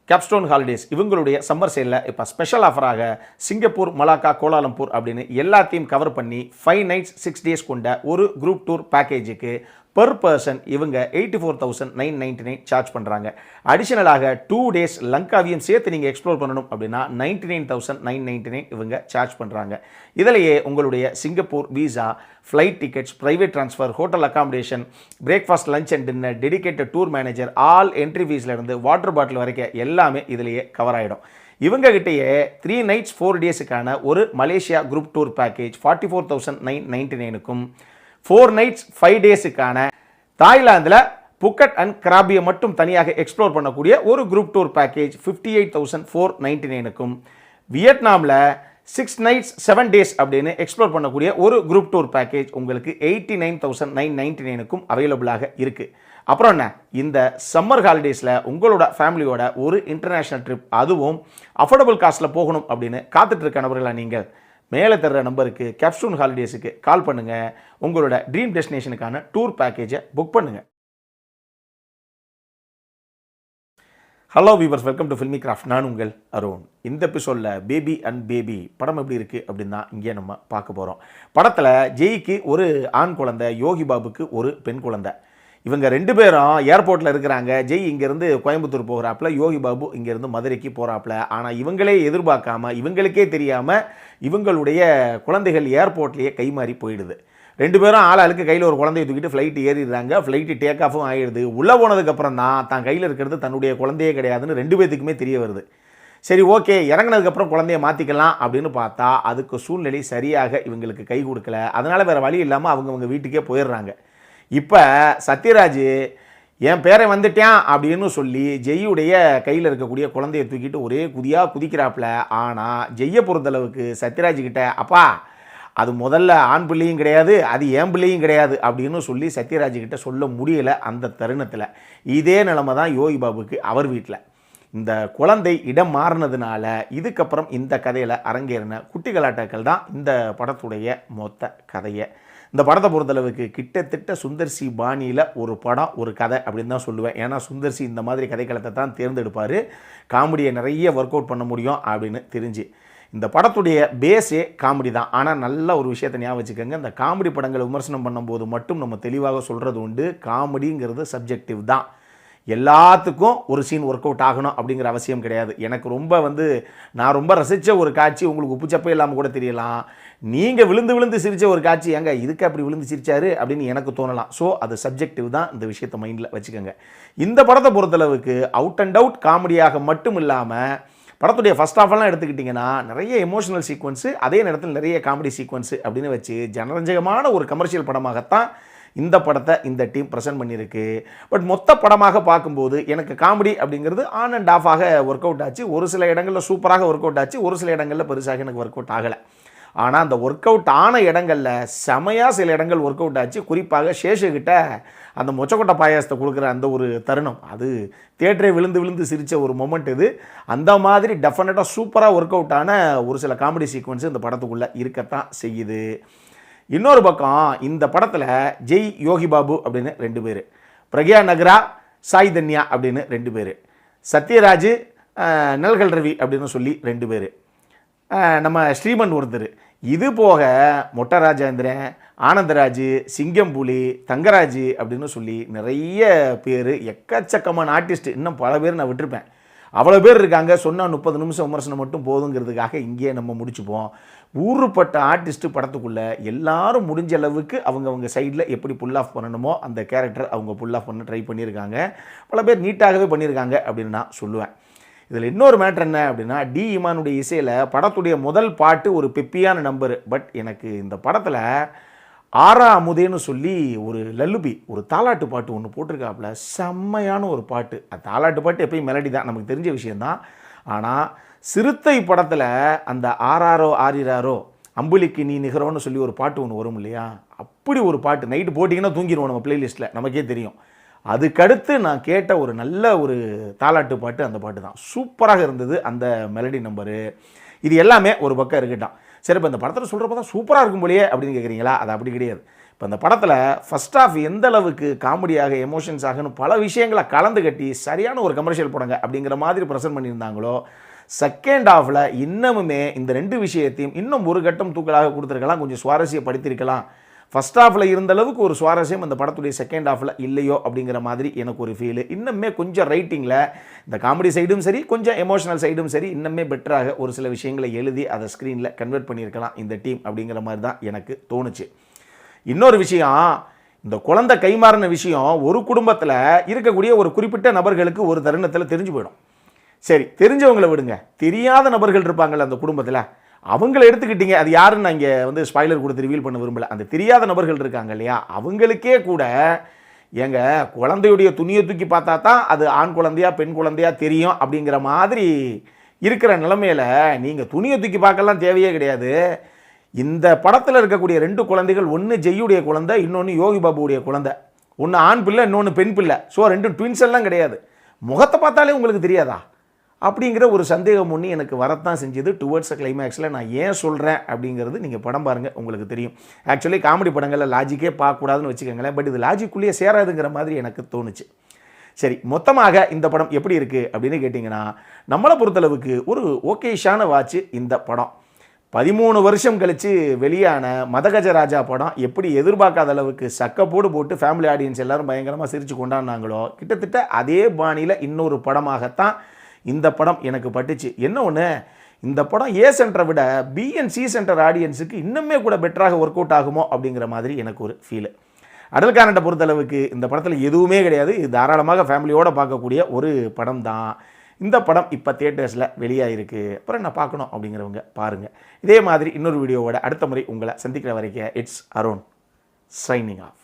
Capstone holidays இவங்களுடைய summer சேலில் இப்போ special ஆஃபராக Singapore, Malacca, Kuala Lumpur அப்படின்னு எல்லாத்தையும் கவர் பண்ணி 5 nights 6 days கொண்ட ஒரு குரூப் டூர் பேக்கேஜுக்கு பெர் பர்சன் இவங்க 84,999 சார்ஜ் பண்ணுறாங்க. அடிஷனலாக 2 days லங்காவையும் சேர்த்து நீங்கள் எக்ஸ்ப்ளோர் பண்ணணும் அப்படின்னா 99,999 இவங்க சார்ஜ் பண்ணுறாங்க. இதிலேயே உங்களுடைய Singapore visa, flight tickets, private transfer, hotel accommodation, breakfast, lunch and dinner, dedicated tour manager, all entry ஃபீஸ்லேருந்து வாட்டர் பாட்டில் வரைக்கும் எல்லாமே இதிலேயே கவர் ஆகிடும். இவங்ககிட்டயே 3 nights 4 daysக்கான ஒரு மலேசியா குரூப் டூர் பேக்கேஜ் 44,999க்கும் 4 nights 5 daysக்கான தாய்லாந்தில் புக்கட் அண்ட் கிராபியை மட்டும் தனியாக எக்ஸ்ப்ளோர் பண்ணக்கூடிய ஒரு குரூப் டூர் பேக்கேஜ் 58,499க்கும் வியட்நாமில் 6 nights 7 days அப்படின்னு எக்ஸ்ப்ளோர் பண்ணக்கூடிய ஒரு குரூப் டூர் பேக்கேஜ் உங்களுக்கு 89,999க்கும் அவைலபிளாக இருக்குது. அப்புறம் என்ன, இந்த சம்மர் ஹாலிடேஸில் உங்களோட ஃபேமிலியோட ஒரு இன்டர்நேஷ்னல் ட்ரிப், அதுவும் அஃபோர்டபுள் காஸ்ட்டில் போகணும் அப்படின்னு காத்துட்ருக்க நபர்களாக நீங்கள் மேலே தர்ற நம்பருக்கு கேப்ஸ்டோன் ஹாலிடேஸுக்கு கால் பண்ணுங்கள். உங்களோட ட்ரீம் டெஸ்டினேஷனுக்கான டூர் பேக்கேஜை புக் பண்ணுங்கள். Hello viewers, welcome to Filmy Craft. நான் உங்கள் அருண். இந்த எபிசோடில் பேபி அண்ட் பேபி படம் எப்படி இருக்குது அப்படின்னு தான் இங்கே நம்ம பார்க்க போகிறோம். படத்தில் ஜெய்க்கு ஒரு ஆண் குழந்தை, யோகி பாபுக்கு ஒரு பெண் குழந்தை. இவங்க 2 பேரும் ஏர்போர்ட்டில் இருக்கிறாங்க. ஜெய் இங்கேருந்து கோயம்புத்தூர் போகிறாப்புல, யோகி பாபு இங்கேருந்து மதுரைக்கு போகிறாப்புல. ஆனால் இவங்களே எதிர்பார்க்காம, இவங்களுக்கே தெரியாமல் இவங்களுடைய குழந்தைகள் ஏர்போர்ட்லேயே கைமாறி போயிடுது. 2 பேரும் ஆளாளுக்கு கையில் ஒரு குழந்தைய தூக்கிட்டு ஃப்ளைட்டு ஏறிடுறாங்க. ஃப்ளைட்டு டேக் ஆஃபும் ஆகிடுது. உள்ளே போனதுக்கப்புறம் தான் கையில் இருக்கிறது தன்னுடைய குழந்தையே கிடையாதுன்னு 2 பேத்துக்குமே தெரிய வருது. சரி, ஓகே, இறங்கினதுக்கப்புறம் குழந்தைய மாற்றிக்கலாம் அப்படின்னு பார்த்தா அதுக்கு சூழ்நிலை சரியாக இவங்களுக்கு கை கொடுக்கல. அதனால் வேறு வழி இல்லாமல் அவங்க வீட்டுக்கே போயிடுறாங்க. இப்போ சத்யராஜ் என் பேரை வந்துட்டேன் அப்படின்னு சொல்லி ஜெய்யுடைய கையில் இருக்கக்கூடிய குழந்தைய தூக்கிட்டு ஒரே குதியாக குதிக்கிறாப்புல. ஆனால் ஜெய்யை பொறுத்தளவுக்கு சத்யராஜ்கிட்ட, அப்பா அது முதல்ல ஆண் பிள்ளையும் கிடையாது, அது ஏன் பிள்ளையும் கிடையாது அப்படின்னு சொல்லி சத்யராஜ்கிட்ட சொல்ல முடியலை. அந்த தருணத்தில் இதே நிலைமை தான் யோகி பாபுக்கு அவர் வீட்டில். இந்த குழந்தை இடம் மாறினதுனால இதுக்கப்புறம் இந்த கதையில் அரங்கேறின குட்டி கலாட்டாக்கள் தான் இந்த படத்துடைய மொத்த கதையை. இந்த படத்தை பொறுத்தளவுக்கு கிட்டத்தட்ட சுந்தர்சி பாணியில் ஒரு படம், ஒரு கதை அப்படின்னு தான் சொல்லுவேன். ஏன்னா சுந்தர்சி இந்த மாதிரி கதைக்களத்தை தான் தேர்ந்தெடுப்பார். காமெடியை நிறைய ஒர்க் அவுட் பண்ண முடியும் அப்படின்னு தெரிஞ்சு. இந்த படத்துடைய பேஸே காமெடி தான். ஆனால் நல்ல ஒரு விஷயத்தை ஞாபகம் வச்சுக்கோங்க, இந்த காமெடி படங்களை விமர்சனம் பண்ணும்போது மட்டும் நம்ம தெளிவாக சொல்கிறது உண்டு, காமெடிங்கிறது சப்ஜெக்டிவ் தான். எல்லாத்துக்கும் ஒரு சீன் ஒர்க் அவுட் ஆகணும் அப்படிங்கிற அவசியம் கிடையாது. எனக்கு நான் ரொம்ப ரசித்த ஒரு காட்சி உங்களுக்கு உப்புச்சப்பே இல்லாமல் கூட தெரியலாம். நீங்கள் விழுந்து சிரித்த ஒரு காட்சி, ஏங்க இதுக்கு அப்படி விழுந்து சிரிச்சாரு அப்படின்னு எனக்கு தோணலாம். ஸோ அது சப்ஜெக்டிவ் தான். இந்த விஷயத்தை மைண்டில் வச்சுக்கோங்க. இந்த படத்தை பொறுத்தளவுக்கு அவுட் அண்ட் அவுட் காமெடியாக மட்டும் இல்லாமல் படத்துடைய ஃபஸ்ட் ஹாஃபெல்லாம் எடுத்துக்கிட்டிங்கன்னா நிறைய எமோஷனல் சீக்வன்ஸு, அதே நேரத்தில் நிறைய காமெடி சீக்வன்ஸு அப்படின்னு வச்சு ஜனரஞ்சகமான ஒரு கமர்ஷியல் படமாகத்தான் இந்த படத்தை இந்த டீம் ப்ரெசென்ட் பண்ணியிருக்கு. பட் மொத்த படமாக பார்க்கும்போது எனக்கு காமெடி அப்படிங்கிறது ஆன் அண்ட் ஆஃபாக ஒர்க் அவுட் ஆச்சு. ஒரு சில இடங்களில் சூப்பராக ஒர்க் அவுட் ஆச்சு, ஒரு சில இடங்களில் பெருசாக எனக்கு ஒர்க் அவுட் ஆகலை. ஆனால் அந்த ஒர்க் அவுட் ஆன இடங்களில் செமையாக சில இடங்கள் ஒர்க் அவுட் ஆச்சு. குறிப்பாக சேஷுக்கிட்ட அந்த மொச்சக்கொட்டை பாயாசத்தை கொடுக்குற அந்த ஒரு தருணம், அது தியேட்டரே விழுந்து சிரித்த ஒரு மொமெண்ட் இது. அந்த மாதிரி டெஃபினட்டாக சூப்பராக ஒர்க் அவுட் ஆன ஒரு சில காமெடி சீக்வன்ஸு இந்த படத்துக்குள்ளே இருக்கத்தான் செய்யுது. இன்னொரு பக்கம் இந்த படத்தில் ஜெய், யோகி பாபு அப்படின்னு 2 பேர், பிரக்யா நகரா, சாய் தன்யா அப்படின்னு 2 பேர், சத்யராஜ், நல்கல் ரவி அப்படின்னு சொல்லி 2 பேர், நம்ம ஸ்ரீமன் ஒருத்தர். இது போக மொட்டை ராஜேந்திரன், ஆனந்தராஜ், சிங்கம்புலி, தங்கராஜ் அப்படின்னு சொல்லி நிறைய பேர், எக்கச்சக்கமான ஆர்டிஸ்ட், இன்னும் பல பேர் நான் விட்டுருப்பேன். அவ்வளோ பேர் இருக்காங்க. சொன்னால் 30 நிமிஷம் விமர்சனம் மட்டும் போதுங்கிறதுக்காக இங்கேயே நம்ம முடிச்சுப்போம். ஊறுப்பட்ட ஆர்டிஸ்ட்டு படத்துக்குள்ளே எல்லாரும் முடிஞ்ச அளவுக்கு அவங்க சைடில் எப்படி புல் ஆஃப் பண்ணணுமோ அந்த கேரக்டர் அவங்க புல் ஆஃப் பண்ண ட்ரை பண்ணியிருக்காங்க. பல பேர் நீட்டாகவே பண்ணியிருக்காங்க அப்படின்னு நான் சொல்லுவேன். இதில் இன்னொரு மேட்ரு என்ன அப்படின்னா, டி இமானுடைய இசையில் படத்துடைய முதல் பாட்டு ஒரு பெப்பியான நம்பரு. பட் எனக்கு இந்த படத்தில் ஆரா அமுதேன்னு சொல்லி ஒரு லல்லுபி, ஒரு தாலாட்டு பாட்டு ஒன்று போட்டிருக்காப்புல. செம்மையான ஒரு பாட்டு. அது தாலாட்டு பாட்டு எப்பயும் மெலடி தான், நமக்கு தெரிஞ்ச விஷயந்தான். ஆனால் சிறுத்தை படத்தில் அந்த ஆராரோ ஆரிராரோ அம்புலிக்கு நீ நிகரோன்னு சொல்லி ஒரு பாட்டு ஒன்று வரும் இல்லையா, அப்படி ஒரு பாட்டு நைட்டு போட்டிங்கன்னா தூங்கிடுவோம் நம்ம பிளேலிஸ்ட்டில், நமக்கே தெரியும். அதுக்கடுத்து நான் கேட்ட ஒரு நல்ல ஒரு தாலாட்டு பாட்டு அந்த பாட்டு தான். சூப்பராக இருந்தது அந்த மெலடி நம்பரு. இது எல்லாமே ஒரு பக்கம் இருக்கட்டும். சரி, இப்போ இந்த படத்தில் சொல்கிறப்ப தான் சூப்பராக இருக்கும் போலையே அப்படின்னு கேட்குறீங்களா? அது அப்படி கிடையாது. இப்போ அந்த படத்தில் ஃபஸ்ட் ஆஃப் எந்த அளவுக்கு காமெடியாக எமோஷன்ஸ் ஆகணும் பல விஷயங்களை கலந்து கட்டி சரியான ஒரு கமர்ஷியல் படங்க அப்படிங்கிற மாதிரி ப்ரெசென்ட் பண்ணியிருந்தாங்களோ, செகண்ட் ஹாஃபில் இன்னமுமே இந்த 2 விஷயத்தையும் இன்னும் ஒரு கட்டம் தூக்கலாக கொடுத்துருக்கலாம், கொஞ்சம் சுவாரஸ்யப்படுத்தியிருக்கலாம். ஃபஸ்ட் ஹாஃபில் இருந்த அளவுக்கு ஒரு சுவாரஸ்யம் அந்த படத்துடைய செகண்ட் ஹாஃபில் இல்லையோ அப்படிங்கிற மாதிரி எனக்கு ஒரு ஃபீலு. இன்னுமே கொஞ்சம் ரைட்டிங்கில் இந்த காமெடி சைடும் சரி, கொஞ்சம் எமோஷனல் சைடும் சரி, இன்னுமே பெட்டராக ஒரு சில விஷயங்களை எழுதி அதை ஸ்க்ரீனில் கன்வெர்ட் பண்ணியிருக்கலாம் இந்த டீம் அப்படிங்கிற மாதிரி தான் எனக்கு தோணுச்சு. இன்னொரு விஷயம், இந்த குழந்தை கைமாறின விஷயம் ஒரு குடும்பத்தில் இருக்கக்கூடிய ஒரு குறிப்பிட்ட நபர்களுக்கு ஒரு தருணத்தில் தெரிஞ்சு போயிடும். சரி, தெரிஞ்சவங்களை விடுங்க, தெரியாத நபர்கள் இருப்பாங்கள்ல அந்த குடும்பத்தில், அவங்கள எடுத்துக்கிட்டீங்க. அது யாருன்னு நான் இங்கே ஸ்பாய்லர் கொடுத்து ரிவீல் பண்ண விரும்பலை. அந்த தெரியாத நபர்கள் இருக்காங்க இல்லையா, அவங்களுக்கே கூட எங்க குழந்தையுடைய துணியை தூக்கி பார்த்தா தான் அது ஆண் குழந்தையா பெண் குழந்தையா தெரியும் அப்படிங்கிற மாதிரி இருக்கிற நிலைமையில் நீங்கள் துணியை தூக்கி பார்க்கலாம் தேவையே கிடையாது. இந்த படத்தில் இருக்கக்கூடிய 2 குழந்தைகள், ஒன்று ஜெய்யுடைய குழந்தை, இன்னொன்று யோகி பாபுடைய குழந்தை. ஒன்று ஆண் பிள்ளை, இன்னொன்று பெண் பிள்ளை. ஸோ 2 ட்வின்ஸ் எல்லாம் கிடையாது. முகத்தை பார்த்தாலே உங்களுக்கு தெரியாதா அப்படிங்கிற ஒரு சந்தேகம் ஒன்று எனக்கு வரத்தான் செஞ்சது. டுவர்ட்ஸ் கிளைமேக்ஸில் நான் ஏன் சொல்கிறேன் அப்படிங்கிறது நீங்கள் படம் பாருங்கள் உங்களுக்கு தெரியும். ஆக்சுவலி காமெடி படங்களில் லாஜிக்கே பார்க்கக்கூடாதுன்னு வச்சுக்கோங்களேன், பட் இது லாஜிக்குள்ளேயே சேராதுங்கிற மாதிரி எனக்கு தோணுச்சு. சரி, மொத்தமாக இந்த படம் எப்படி இருக்குது அப்படின்னு கேட்டிங்கன்னா, நம்மளை பொறுத்தளவுக்கு ஒரு ஓகேஷான வாட்ச் இந்த படம். 13 வருஷம் கழித்து வெளியான மதகஜராஜா படம் எப்படி எதிர்பார்க்காத அளவுக்கு சக்கப்போடு போட்டு ஃபேமிலி ஆடியன்ஸ் எல்லோரும் பயங்கரமாக சிரித்து கொண்டாடினாங்களோ, கிட்டத்தட்ட அதே பாணியில் இன்னொரு படமாகத்தான் இந்த படம் எனக்கு பட்டுச்சு. என்ன ஒன்று, இந்த படம் ஏ சென்டரை விட பி அண்ட் சி சென்டர் ஆடியன்ஸுக்கு இன்னுமே கூட பெட்டராக ஒர்க் அவுட் ஆகுமோ அப்படிங்கிற மாதிரி எனக்கு ஒரு ஃபீலு. அடல்காரண்ட்டை பொறுத்தளவுக்கு இந்த படத்தில் எதுவுமே கிடையாது. இது தாராளமாக ஃபேமிலியோடு பார்க்கக்கூடிய ஒரு படம் தான். இந்த படம் இப்போ தியேட்டர்ஸில் வெளியாகிருக்கு. அப்புறம் என்ன பார்க்கணும் அப்படிங்கிறவங்க பாருங்கள். இதே மாதிரி இன்னொரு வீடியோவோட அடுத்த முறை உங்களை சந்திக்கிற வரைக்கும் இட்ஸ் அருண் சைனிங் ஆஃப்.